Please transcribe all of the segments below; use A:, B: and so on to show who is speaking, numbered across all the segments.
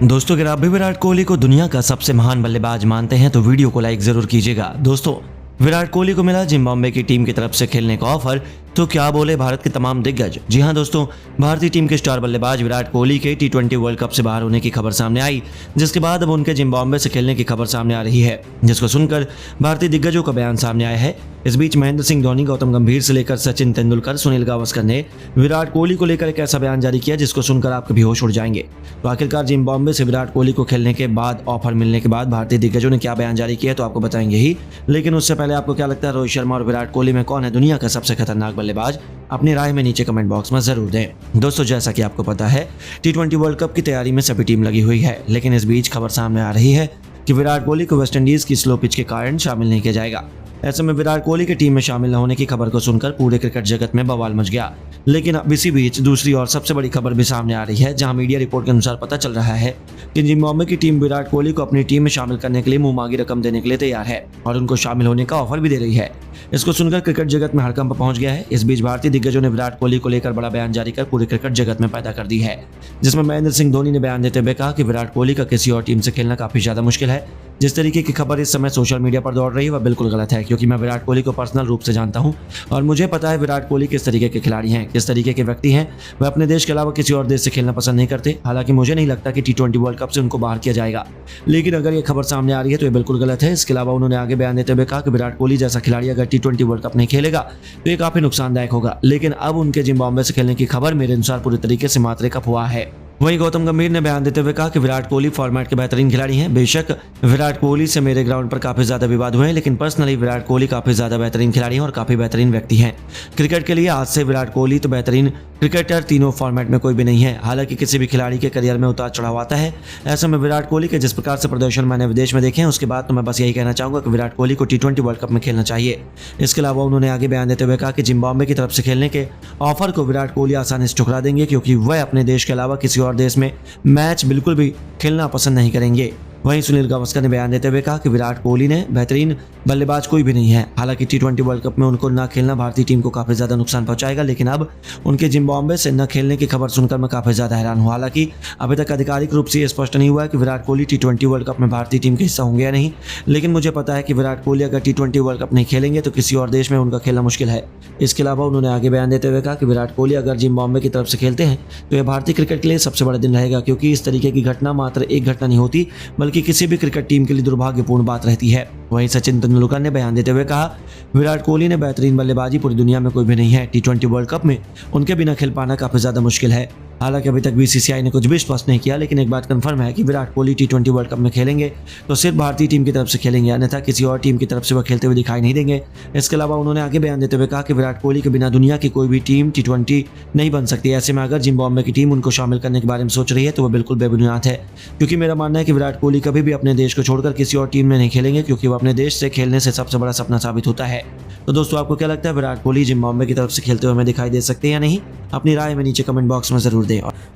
A: दोस्तों अगर आप भी विराट कोहली को दुनिया का सबसे महान बल्लेबाज मानते हैं तो वीडियो को लाइक जरूर कीजिएगा। दोस्तों विराट कोहली को मिला जिम्बाब्वे की टीम की तरफ से खेलने का ऑफर, तो क्या बोले भारत के तमाम दिग्गज। जी हां दोस्तों, भारतीय टीम के स्टार बल्लेबाज विराट कोहली के T20 वर्ल्ड कप से बाहर होने की खबर सामने आई, जिसके बाद अब उनके जिम्बाब्वे से खेलने की खबर सामने आ रही है, जिसको सुनकर भारतीय दिग्गजों का बयान सामने आया है। इस बीच महेंद्र सिंह धोनी, गौतम गंभीर से लेकर सचिन तेंदुलकर, सुनील गावस्कर ने विराट कोहली को लेकर एक ऐसा बयान जारी किया जिसको सुनकर आपके भी होश उड़ जाएंगे। तो आखिरकार जिम्बाब्वे से विराट कोहली को खेलने के बाद ऑफर मिलने के बाद भारतीय दिग्गजों ने क्या बयान जारी किया तो आपको बताएंगे ही, लेकिन उससे पहले आपको क्या लगता है रोहित शर्मा और विराट कोहली में कौन है दुनिया का सबसे खतरनाक बल्लेबाज? अपनी राय में नीचे कमेंट बॉक्स में जरूर दें। दोस्तों जैसा कि आपको पता है T20 वर्ल्ड कप की तैयारी में सभी टीम लगी हुई है, लेकिन इस बीच खबर सामने आ रही है कि विराट कोहली को वेस्टइंडीज की स्लो पिच के कारण शामिल नहीं किया जाएगा। ऐसे में विराट कोहली की टीम में शामिल न होने की खबर को सुनकर पूरे क्रिकेट जगत में बवाल मच गया। लेकिन अब इसी बीच दूसरी और सबसे बड़ी खबर भी सामने आ रही है, जहां मीडिया रिपोर्ट के अनुसार पता चल रहा है कि जिम्बाब्वे की टीम विराट कोहली को अपनी टीम में शामिल करने के लिए मुंह मांगी रकम देने के लिए तैयार है और उनको शामिल होने का ऑफर भी दे रही है। इसको सुनकर क्रिकेट जगत में हड़कंप पहुंच गया है। इस बीच भारतीय दिग्गजों ने विराट कोहली को लेकर बड़ा बयान जारी कर पूरे क्रिकेट जगत में पैदा कर दी है, जिसमें महेंद्र सिंह धोनी ने बयान देते हुए कहा कि विराट कोहली का किसी और टीम से खेलना काफी ज्यादा मुश्किल है। जिस तरीके की खबर इस समय सोशल मीडिया पर दौड़ रही है वह बिल्कुल गलत है, क्योंकि मैं विराट कोहली को पर्सनल रूप से जानता हूं और मुझे पता है विराट कोहली किस तरीके के खिलाड़ी हैं, किस तरीके के व्यक्ति हैं। वह अपने देश के अलावा किसी और देश से खेलना पसंद नहीं करते। हालांकि मुझे नहीं लगता कि T20 वर्ल्ड कप से उनको बाहर किया जाएगा, लेकिन अगर ये खबर सामने आ रही है तो ये बिल्कुल गलत है। इसके अलावा उन्होंने आगे बयान देते हुए कहा कि विराट कोहली जैसा खिलाड़ी अगर T20 वर्ल्ड कप नहीं खेलेगा तो ये काफी नुकसानदायक होगा। लेकिन अब उनके जिम्बाब्वे से खेलने की खबर मेरे अनुसार पूरी तरीके से मात्रे का हुआ है। वहीं गौतम गंभीर ने बयान देते हुए कहा कि विराट कोहली फॉर्मेट के बेहतरीन खिलाड़ी हैं। बेशक विराट कोहली से मेरे ग्राउंड पर काफी ज्यादा विवाद हुए हैं, लेकिन पर्सनली विराट कोहली काफी ज्यादा बेहतरीन खिलाड़ी हैं और काफी बेहतरीन व्यक्ति हैं। क्रिकेट के लिए आज से विराट कोहली तो बेहतरीन क्रिकेटर तीनों फॉर्मेट में कोई भी नहीं है। हालांकि किसी भी खिलाड़ी के करियर में उतार चढ़ाव आता है, ऐसे में विराट कोहली के जिस प्रकार से प्रदर्शन मैंने विदेश में देखे हैं उसके बाद तो मैं बस यही कहना चाहूंगा कि विराट कोहली को T20 वर्ल्ड कप में खेलना चाहिए। इसके अलावा उन्होंने आगे बयान देते हुए कहा कि जिम्बाब्वे की तरफ से खेलने के ऑफर को विराट कोहली आसानी से ठुकरा देंगे, क्योंकि वह अपने देश के अलावा किसी और देश में मैच बिल्कुल भी खेलना पसंद नहीं करेंगे। वहीं सुनील गावस्कर ने बयान देते हुए कहा कि विराट कोहली ने बेहतरीन बल्लेबाज कोई भी नहीं है। हालांकि T20 वर्ल्ड कप में उनको न खेलना भारतीय टीम को काफी ज्यादा नुकसान पहुंचाएगा, लेकिन अब उनके जिम्बाब्वे से न खेलने की खबर सुनकर मैं काफी ज्यादा हैरान हूं। हालांकि अभी तक आधिकारिक रूप से यह स्पष्ट नहीं हुआ है कि Virat Kohli T20 world cup में भारतीय टीम के हिस्सा होंगे या नहीं, लेकिन मुझे पता है कि विराट कोहली अगर T20 वर्ल्ड कप नहीं खेलेंगे तो किसी और देश में उनका खेलना मुश्किल है। इसके अलावा उन्होंने आगे बयान देते हुए कहा कि विराट कोहली अगर जिम्बाब्वे की तरफ से खेलते हैं तो यह भारतीय क्रिकेट के लिए सबसे बड़ा दिन रहेगा, क्योंकि इस तरीके की घटना मात्र एक घटना नहीं होती बल्कि किसी भी क्रिकेट टीम के लिए दुर्भाग्यपूर्ण बात रहती है। वहीं सचिन तेंदुलकर ने बयान देते हुए कहा विराट कोहली ने बेहतरीन बल्लेबाजी पूरी दुनिया में कोई भी नहीं है। T20 वर्ल्ड कप में उनके बिना खेल पाना काफी ज्यादा मुश्किल है। हालांकि अभी तक BCCI ने कुछ भी स्पष्ट नहीं किया, लेकिन एक बात कंफर्म है कि Virat Kohli T20 world cup में खेलेंगे तो सिर्फ भारतीय टीम की तरफ से खेलेंगे, अन्यथा किसी और टीम की तरफ से वह खेलते हुए दिखाई नहीं देंगे। इसके अलावा उन्होंने आगे बयान देते हुए कहा कि विराट कोहली के बिना दुनिया की कोई भी टीम T20 नहीं बन सकती। ऐसे में अगर जिम्बाब्वे की टीम उनको शामिल करने के बारे में सोच रही है तो वह बिल्कुल बेबुनियाद है, क्योंकि मेरा मानना है कि विराट कोहली कभी भी अपने देश को छोड़कर किसी और टीम में नहीं खेलेंगे, क्योंकि वह अपने देश से खेलने से सबसे बड़ा सपना साबित होता है। तो दोस्तों आपको क्या लगता है विराट कोहली जिम्बाब्वे की तरफ से खेलते हुए हमें दिखाई दे सकते हैं या नहीं? अपनी राय में नीचे कमेंट बॉक्स में जरूर दें।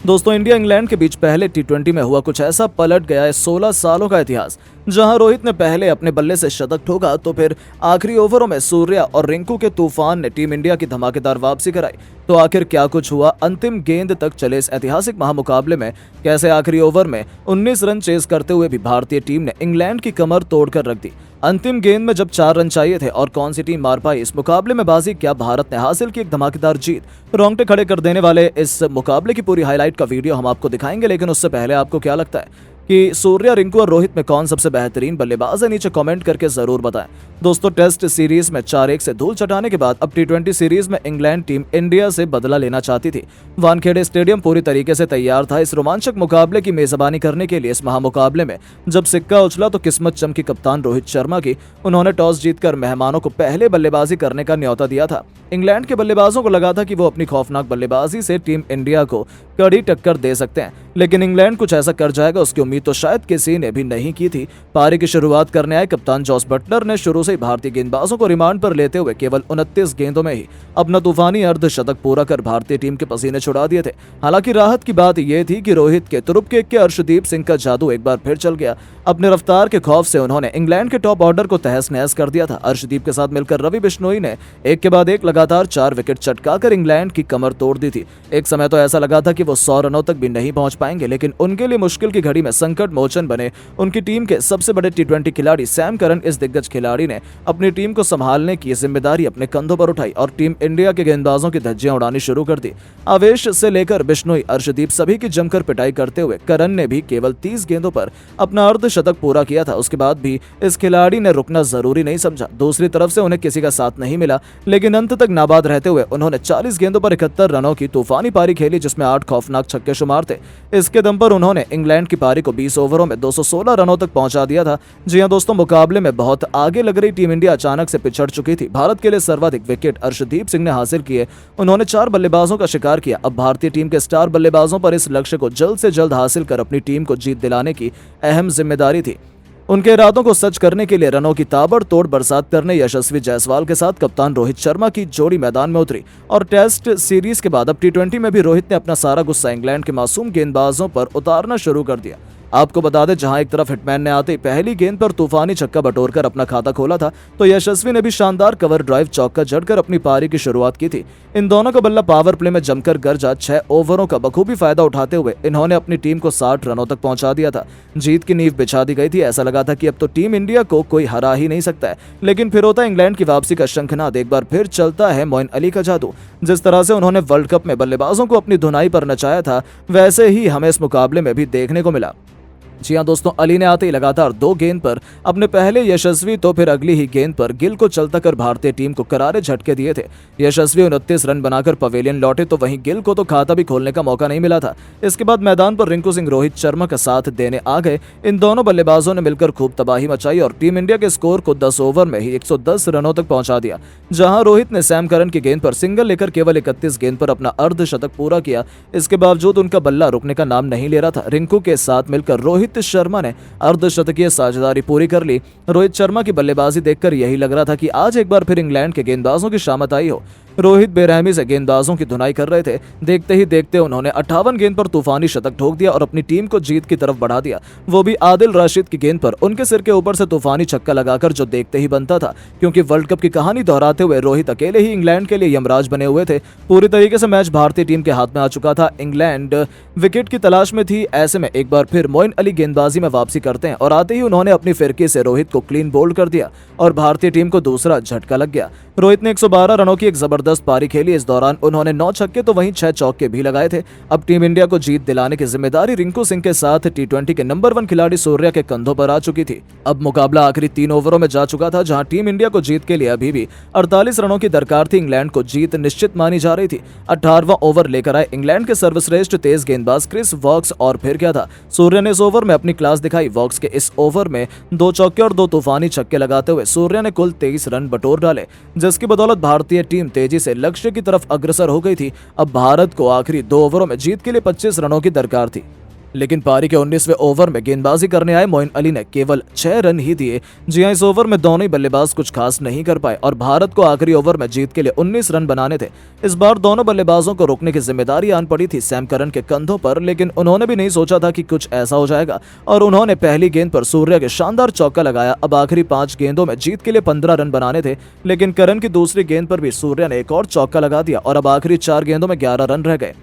B: दोस्तों इंडिया इंग्लैंड के बीच पहले T20 में हुआ कुछ ऐसा, पलट गया है 16 सालों का इतिहास। जहां रोहित ने पहले अपने बल्ले से शतक ठोका तो फिर आखिरी ओवरों में सूर्या और रिंकू के तूफान ने टीम इंडिया की धमाकेदार वापसी कराई। तो आखिर क्या कुछ हुआ? अंतिम गेंद तक चले इस ऐतिहासिक महामुकाबले में कैसे आखिरी ओवर में 19 रन चेस करते हुए भी भारतीय टीम ने इंग्लैंड की कमर तोड़कर रख दी। अंतिम गेंद में जब 4 रन चाहिए थे और कौन सी टीम मार पाई इस मुकाबले में बाजी? क्या भारत ने हासिल की एक धमाकेदार जीत? रोंगटे खड़े कर देने वाले इस मुकाबले की पूरी हाईलाइट का वीडियो हम आपको दिखाएंगे, लेकिन उससे पहले आपको क्या लगता है कि सूर्या, रिंकू और रोहित में कौन सबसे बेहतरीन बल्लेबाज है? नीचे कमेंट करके जरूर बताएं। दोस्तों टेस्ट सीरीज में 4-1 से धूल चटाने के बाद अब T20 सीरीज में इंग्लैंड टीम इंडिया से बदला लेना चाहती थी। वानखेड़े स्टेडियम पूरी तरीके से तैयार था इस रोमांचक मुकाबले की मेजबानी करने के लिए। इस महामुकाबले में जब सिक्का उछला तो किस्मत चमकी कप्तान रोहित शर्मा की। उन्होंने टॉस जीतकर मेहमानों को पहले बल्लेबाजी करने का न्योता दिया था। इंग्लैंड के बल्लेबाजों को लगा था कि वो अपनी खौफनाक बल्लेबाजी से टीम इंडिया को कड़ी टक्कर दे सकते हैं, लेकिन इंग्लैंड कुछ ऐसा कर जाएगा उसकी उम्मीद तो शायद किसी ने भी नहीं की थी। पारी की शुरुआत करने आए कप्तान जॉस बटलर ने शुरू से ही भारतीय गेंदबाजों को रिमांड पर लेते हुए केवल 29 गेंदों में ही अपना तूफानी अर्धशतक पूरा कर भारतीय टीम के पसीने छुड़ा दिए थे। हालांकि राहत की बात यह थी कि रोहित के तुरुप किक के अर्शदीप सिंह का जादू एक बार फिर चल गया। अपने रफ्तार के खौफ से उन्होंने इंग्लैंड के टॉप ऑर्डर को तहस नहस कर दिया था। अर्शदीप के साथ मिलकर रवि बिश्नोई ने एक के बाद एक लगातार 4 विकेट चटकाकर इंग्लैंड की कमर तोड़ दी थी। एक समय तो ऐसा लगा था कि वो 100 रनों तक भी नहीं पहुंच पाएंगे, लेकिन उनके लिए मुश्किल की घड़ी में संकट मोचन बने उनकी टीम के सबसे बड़े टी20 खिलाड़ी सैम करन। इस दिग्गज खिलाड़ी ने अपनी टीम को संभालने की जिम्मेदारी अपने कंधों पर उठाई और टीम इंडिया के गेंदबाजों की धज्जियां उड़ानी शुरू कर दी। आवेश से लेकर बिश्नोई, अर्शदीप सभी की जमकर पिटाई करते हुए करन ने भी केवल 30 गेंदों पर अपना अर्धशतक पूरा किया था। उसके बाद भी इस खिलाड़ी ने रुकना जरूरी नहीं समझा। दूसरी तरफ से उन्हें किसी का साथ नहीं मिला, लेकिन अंत तक नाबाद रहते हुए उन्होंने 40 गेंदों पर 71 रनों की तूफानी पारी खेली, जिसमें 8 खौफनाक छक्के शुमार थे। इसके दम पर उन्होंने इंग्लैंड की पारी को 20 ओवरों में 216 रनों तक पहुंचा दिया था। जी हां दोस्तों, मुकाबले में बहुत आगे लग रही टीम इंडिया अचानक से पिछड़ चुकी थी। भारत के लिए सर्वाधिक विकेट अर्शदीप सिंह ने हासिल किए। उन्होंने 4 बल्लेबाजों का शिकार किया। अब भारतीय टीम के स्टार बल्लेबाजों पर इस लक्ष्य को जल्द से जल्द हासिल कर अपनी टीम को जीत दिलाने की अहम जिम्मेदारी थी। उनके इरादों को सच करने के लिए रनों की ताबड़तोड़ बरसात करने यशस्वी जायसवाल के साथ कप्तान रोहित शर्मा की जोड़ी मैदान में उतरी और टेस्ट सीरीज के बाद अब टी20 में भी रोहित ने अपना सारा गुस्सा इंग्लैंड के मासूम गेंदबाजों पर उतारना शुरू कर दिया। आपको बता दें, जहां एक तरफ हिटमैन ने आते ही पहली गेंद पर तूफानी छक्का बटोरकर अपना खाता खोला था, तो यशस्वी ने भी शानदार कवर ड्राइव चौका जड़कर अपनी पारी की शुरुआत की थी। इन दोनों का बल्ला पावर प्ले में जमकर गरजा। 6 ओवरों का बखूबी फायदा उठाते हुए इन्होंने अपनी टीम को 60 रनों तक पहुंचा दिया था। जीत की नींव बिछा दी गई थी। ऐसा लगा था कि अब तो टीम इंडिया को कोई हरा ही नहीं सकता है, लेकिन फिर होता इंग्लैंड की वापसी का शंखनाद। एक बार फिर चलता है मोइन अली का जादू। जिस तरह से उन्होंने वर्ल्ड कप में बल्लेबाजों को अपनी धुनाई पर नचाया था, वैसे ही हमें इस मुकाबले में भी देखने को मिला। जी हां दोस्तों, अली ने आते ही लगातार 2 गेंद पर अपने पहले यशस्वी तो फिर अगली ही गेंद पर गिल को चलता कर भारतीय टीम को करारे झटके दिए थे। यशस्वी 29 रन बनाकर पवेलियन लौटे, तो वहीं गिल को तो खाता भी खोलने का मौका नहीं मिला था। इसके बाद मैदान पर रिंकू सिंह रोहित शर्मा का साथ देने आ गए। इन दोनों बल्लेबाजों ने मिलकर खूब तबाही मचाई और टीम इंडिया के स्कोर को 10 ओवर में ही 110 रनों तक पहुंचा दिया। जहां रोहित ने सैम करन की गेंद पर सिंगल लेकर केवल 31 गेंद पर अपना अर्धशतक पूरा किया। इसके बावजूद उनका बल्ला रुकने का नाम नहीं ले रहा था। रिंकू के साथ मिलकर रोहित शर्मा ने अर्धशतकीय साझेदारी पूरी कर ली। रोहित शर्मा की बल्लेबाजी देखकर यही लग रहा था कि आज एक बार फिर इंग्लैंड के गेंदबाजों की शामत आई हो। रोहित बेरहमी से गेंदबाजों की धुनाई कर रहे थे। देखते ही देखते उन्होंने 58 गेंद पर तूफानी शतक ठोक दिया और अपनी टीम को जीत की तरफ बढ़ा दिया, वो भी आदिल राशिद की गेंद पर उनके सिर के ऊपर से तूफानी छक्का लगाकर, जो देखते ही बनता था, क्योंकि वर्ल्ड कप की कहानी दोहराते हुए रोहित अकेले ही इंग्लैंड के लिए यमराज बने हुए थे। पूरी तरीके से मैच भारतीय टीम के हाथ में आ चुका था। इंग्लैंड विकेट की तलाश में थी। ऐसे में एक बार फिर मोइन अली गेंदबाजी में वापसी करते हैं और आते ही उन्होंने अपनी फिरकी से रोहित को क्लीन बोल्ड कर दिया और भारतीय टीम को दूसरा झटका लग गया। रोहित ने 112 रनों की एक जबरदस्त पारी खेली। इस दौरान उन्होंने 9 छक्के तो वहीं 6 चौके भी लगाए थे। अब टीम इंडिया को जीत दिलाने की जिम्मेदारी रिंकू सिंह के साथ टी20 के नंबर 1 खिलाड़ी सूर्या के कंधों पर आ चुकी थी। अब मुकाबला आखिरी 3 ओवरों में जा चुका था, जहां टीम इंडिया को जीत के लिए अभी भी 48 रनों की दरकार थी। इंग्लैंड को जीत निश्चित मानी जा रही थी। 18वां ओवर लेकर आए इंग्लैंड के सर्वश्रेष्ठ तेज गेंदबाज क्रिस वॉक्स, और फिर क्या था, सूर्या ने इस ओवर में अपनी क्लास दिखाई। वॉक्स के इस ओवर में 2 चौके और 2 तूफानी छक्के लगाते हुए सूर्या ने कुल 23 रन बटोर डाले, जिसकी बदौलत भारतीय टीम तेजी से लक्ष्य की तरफ अग्रसर हो गई थी। अब भारत को आखिरी 2 ओवरों में जीत के लिए 25 रनों की दरकार थी, लेकिन पारी के 19वें ओवर में गेंदबाजी करने आए मोइन अली ने केवल 6 रन ही दिए। जी हां, इस ओवर में दोनों ही बल्लेबाज कुछ खास नहीं कर पाए और भारत को आखिरी ओवर में जीत के लिए 19 रन बनाने थे। इस बार दोनों बल्लेबाजों को रोकने की जिम्मेदारी आन पड़ी थी सैम करन के कंधों पर, लेकिन उन्होंने भी नहीं सोचा था कि कुछ ऐसा हो जाएगा और उन्होंने पहली गेंद पर सूर्या के शानदार चौका लगाया। अब आखिरी 5 गेंदों में जीत के लिए 15 रन बनाने थे, लेकिन करन की दूसरी गेंद पर भी सूर्या ने एक और चौका लगा दिया और अब आखिरी 4 गेंदों में 11 रन रह गए।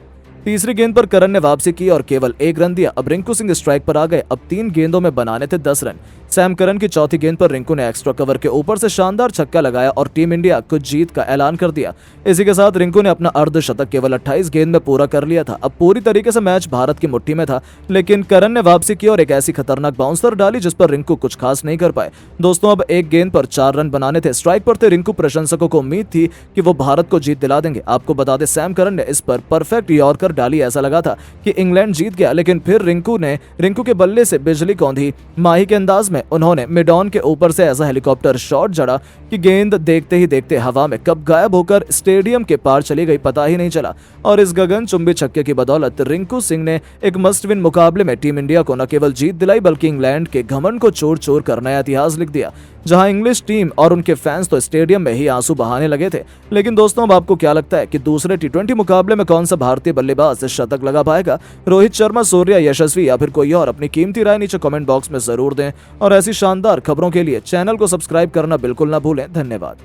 B: तीसरी गेंद पर करन ने वापसी की और केवल 1 रन दिया। अब रिंकू सिंह स्ट्राइक पर आ गए। अब 3 गेंदों में बनाने थे 10 रन। सैम करन की चौथी गेंद पर रिंकू ने एक्स्ट्रा कवर के ऊपर से शानदार छक्का लगाया और टीम इंडिया को जीत का ऐलान कर दिया। इसी के साथ रिंकू ने अपना अर्धशतक केवल 28 गेंद में पूरा कर लिया था। अब पूरी तरीके से मैच भारत की मुट्ठी में था, लेकिन करन ने वापसी की और एक ऐसी खतरनाक बाउंसर डाली जिस पर रिंकू कुछ खास नहीं कर पाए। दोस्तों, अब 1 गेंद पर 4 रन बनाने थे। स्ट्राइक पर थे रिंकू। प्रशंसकों को उम्मीद थी कि वो भारत को जीत दिला देंगे। आपको बता दें, सैम करन ने इस पर परफेक्ट यॉर्कर डाली। ऐसा लगा था कि इंग्लैंड जीत गया, लेकिन फिर रिंकू के बल्ले से बिजली कौंधी। माही के अंदाज में उन्होंने मिडॉन के ऊपर से ऐसा हेलीकॉप्टर शॉट जड़ा कि गेंद देखते ही देखते हवा में कब गायब होकर स्टेडियम के पार चली गई, पता ही नहीं चला। और इस गगनचुंबी छक्के की बदौलत रिंकू सिंह ने एक मस्ट विन मुकाबले में टीम इंडिया को न केवल जीत दिलाई, बल्कि इंग्लैंड के घमंड को चूर चूर कर नया इतिहास लिख दिया। जहां इंग्लिश टीम और उनके फैंस तो स्टेडियम में ही आंसू बहाने लगे थे। लेकिन दोस्तों, अब आपको क्या लगता है कि दूसरे टी20 मुकाबले में कौन सा भारतीय बल्लेबाज शतक लगा पाएगा? रोहित शर्मा, सूर्या, यशस्वी या फिर कोई और? अपनी कीमती राय नीचे कमेंट बॉक्स में जरूर दें और ऐसी शानदार खबरों के लिए चैनल को सब्सक्राइब करना बिल्कुल ना भूलें। धन्यवाद।